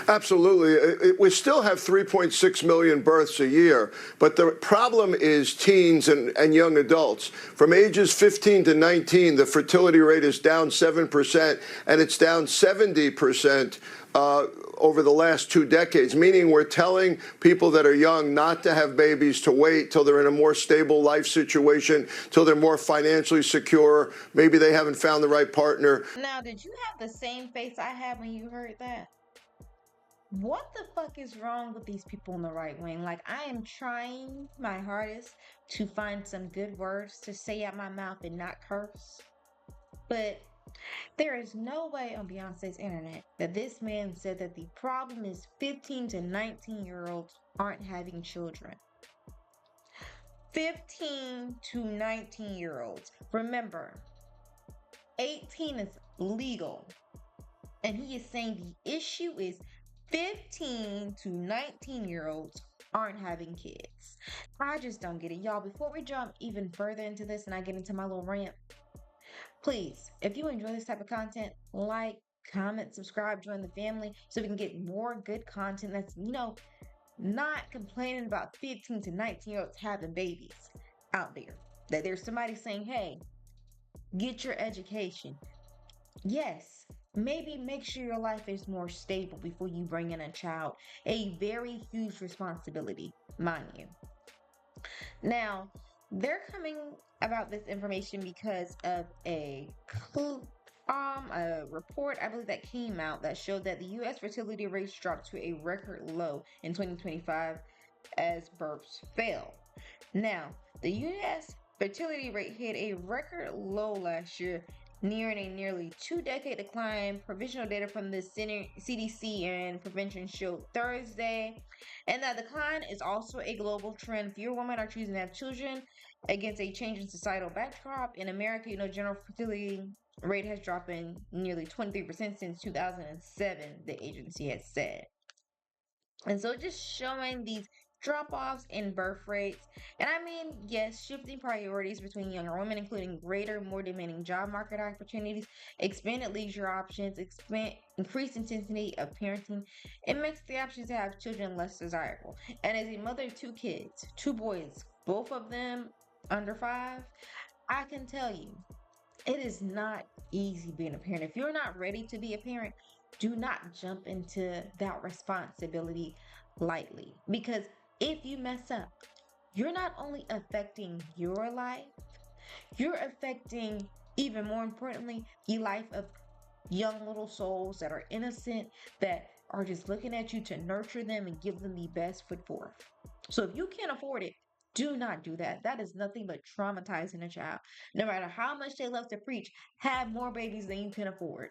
Absolutely. We still have 3.6 million births a year, but the problem is teens and young adults. From ages 15 to 19, the fertility rate is down 7%, and it's down 70% over the last 2 decades, meaning we're telling people that are young not to have babies, to wait till they're in a more stable life situation, till they're more financially secure. Maybe they haven't found the right partner. Now, did you have the same face I had when you heard that? What the fuck is wrong with these people in the right wing? Like, I am trying my hardest to find some good words to say out my mouth and not curse. But there is no way on Beyonce's internet that this man said that the problem is 15 to 19-year-olds aren't having children. 15 to 19-year-olds. Remember, 18 is legal. And he is saying the issue is 15 to 19-year-olds aren't having kids. I just don't get it. Y'all, before we jump even further into this and I get into my little rant, please, if you enjoy this type of content, like, comment, subscribe, join the family so we can get more good content that's, not complaining about 15 to 19-year-olds having babies out there. That there's somebody saying, hey, get your education. Yes, maybe make sure your life is more stable before you bring in a child. A very huge responsibility, mind you. Now, they're coming about this information because of a report, I believe, that came out that showed that the U.S. fertility rates dropped to a record low in 2025 as births fell. Now, the U.S. fertility rate hit a record low last year, nearing a nearly 2-decade decline. Provisional data from the CDC and prevention showed Thursday. And that decline is also a global trend. Fewer women are choosing to have children against a change in societal backdrop. In America, general fertility rate has dropped in nearly 23% since 2007, the agency has said. And so just showing these drop-offs in birth rates. And I mean, yes, shifting priorities between younger women, including greater, more demanding job market opportunities, expanded leisure options, increased intensity of parenting. It makes the options to have children less desirable. And as a mother of 2 kids, 2 boys, both of them under 5, I can tell you, it is not easy being a parent. If you're not ready to be a parent, do not jump into that responsibility lightly. Because if you mess up, you're not only affecting your life, you're affecting, even more importantly, the life of young little souls that are innocent, that are just looking at you to nurture them and give them the best foot forth. So if you can't afford it, do not do that. That is nothing but traumatizing a child. No matter how much they love to preach, have more babies than you can afford.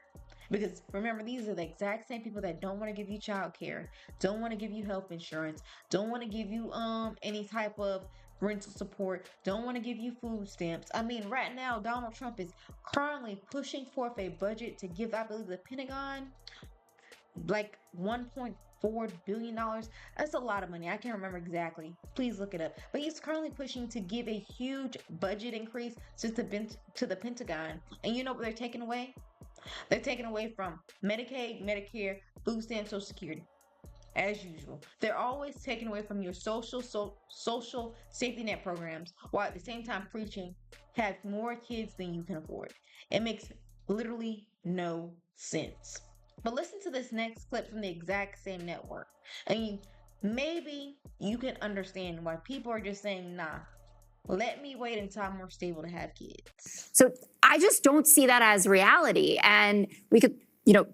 Because remember, these are the exact same people that don't want to give you child care, don't want to give you health insurance, don't want to give you any type of rental support, don't want to give you food stamps. I mean, right now, Donald Trump is currently pushing forth a budget to give, I believe, the Pentagon like $1.4 billion. That's a lot of money. I can't remember exactly. Please look it up. But he's currently pushing to give a huge budget increase to the Pentagon. And you know what they're taking away? They're taking away from Medicaid, Medicare, food stamps, Social Security. As usual, they're always taking away from your social safety net programs, while at the same time preaching have more kids than you can afford. It makes literally no sense. But listen to this next clip from the exact same network. I mean, maybe you can understand why people are just saying, nah, let me wait until I'm more stable to have kids. So I just don't see that as reality. And we could,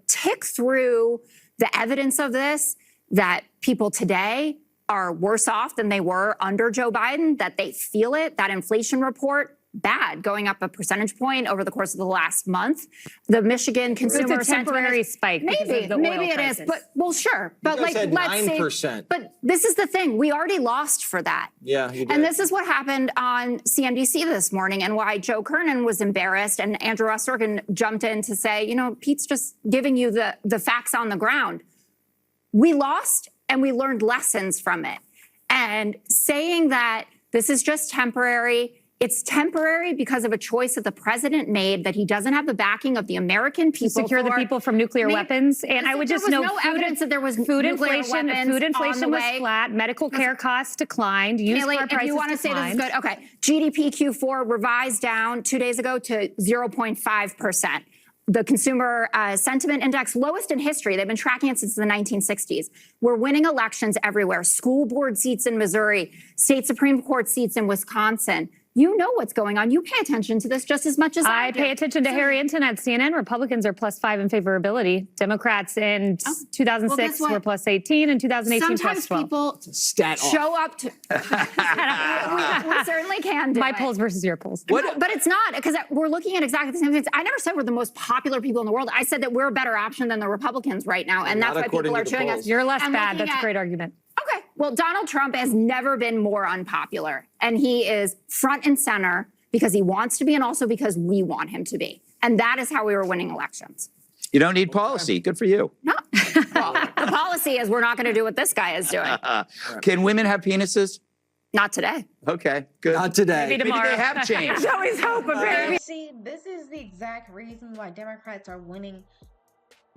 tick through the evidence of this, that people today are worse off than they were under Joe Biden, that they feel it. That inflation report, bad, going up a percentage point over the course of the last month. The Michigan consumer it's a temporary spike. Maybe it is, but well, sure. But you guys like, had let's 9%. say, but this is the thing. We already lost for that. Yeah, you did. And this is what happened on CNBC this morning, and why Joe Kernan was embarrassed and Andrew Ostorgan jumped in to say, Pete's just giving you the facts on the ground. We lost and we learned lessons from it. And saying that this is just temporary, It's temporary because of a choice that the president made that he doesn't have the backing of the American people to secure the people from nuclear weapons. And I would just there was note no evidence that there was food nuclear inflation. weapons Food inflation on the was way. flat. Medical care costs declined. Used Kaylee, car if prices you want to say this is declined. good, okay. GDP Q4 revised down 2 days ago to 0.5%. The consumer sentiment index, lowest in history. They've been tracking it since the 1960s. We're winning elections everywhere. School board seats in Missouri, state Supreme Court seats in Wisconsin. You know what's going on. You pay attention to this just as much as I do. pay attention to Harry Hinton at CNN. Republicans are +5 in favorability. Democrats in 2006 were +18, and 2018 Sometimes +12. people Stat off. show up to. we certainly can do My it. polls versus your polls. No, but it's not, because we're looking at exactly the same things. I never said we're the most popular people in the world. I said that we're a better option than the Republicans right now, and that's Not why people according are to the chewing us. polls. You're less And bad. looking That's a at- great argument. Okay, well, Donald Trump has never been more unpopular, and he is front and center because he wants to be and also because we want him to be. And that is how we were winning elections. You don't need policy. Good for you. No. Well, the policy is we're not going to do what this guy is doing. Can women have penises? Not today. Okay, good. Not today. Maybe tomorrow. Maybe they have changed. Always hope, apparently. See, this is the exact reason why Democrats are winning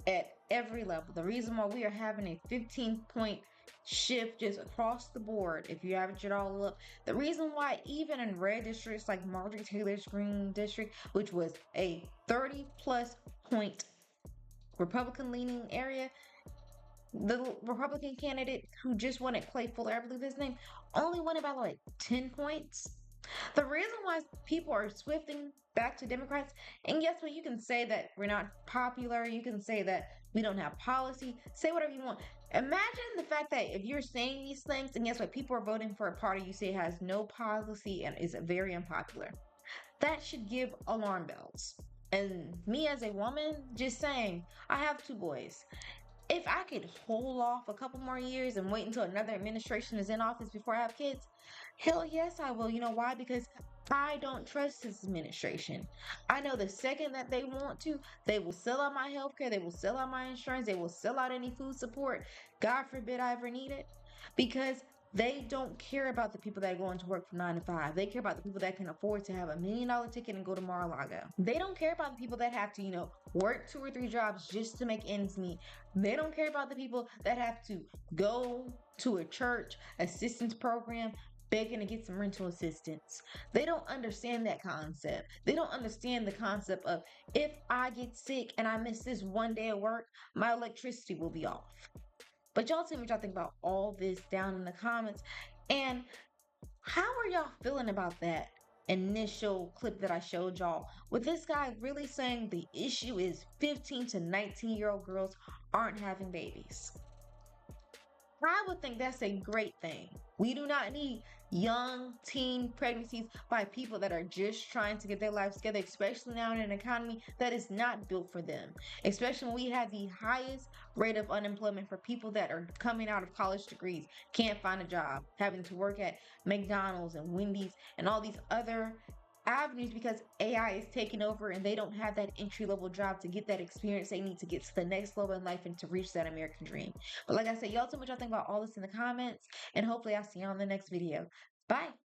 at every level. The reason why we are having a 15-point shift just across the board, if you average it all up. The reason why even in red districts like Marjorie Taylor's Green District, which was a 30-plus point Republican-leaning area, the Republican candidate who just won it, Clay Fuller, I believe his name, only won it by like 10 points. The reason why people are swifting back to Democrats, and guess what? You can say that we're not popular. You can say that we don't have policy. Say whatever you want. Imagine the fact that if you're saying these things, and guess what? People are voting for a party you say has no policy and is very unpopular. That should give alarm bells. And me as a woman, just saying, I have 2 boys. If I could hold off a couple more years and wait until another administration is in office before I have kids, hell yes, I will. You know why? Because I don't trust this administration. I know the second that they want to, they will sell out my health care, they will sell out my insurance, they will sell out any food support. God forbid I ever need it. Because they don't care about the people that are going to work from 9 to 5. They care about the people that can afford to have $1 million ticket and go to Mar-a-Lago. They don't care about the people that have to, work 2 or 3 jobs just to make ends meet. They don't care about the people that have to go to a church assistance program begging to get some rental assistance. They don't understand that concept. They don't understand the concept of, if I get sick and I miss this 1 day of work, my electricity will be off. But y'all tell me what y'all think about all this down in the comments. And how are y'all feeling about that initial clip that I showed y'all? With this guy really saying the issue is 15 to 19-year-old girls aren't having babies. I would think that's a great thing. We do not need young teen pregnancies by people that are just trying to get their lives together, especially now in an economy that is not built for them. Especially when we have the highest rate of unemployment for people that are coming out of college degrees, can't find a job, having to work at McDonald's and Wendy's and all these other avenues because AI is taking over and they don't have that entry-level job to get that experience they need to get to the next level in life and to reach that American dream. But like I said, y'all tell me what y'all think about all this in the comments, and hopefully I'll see you on the next video. Bye.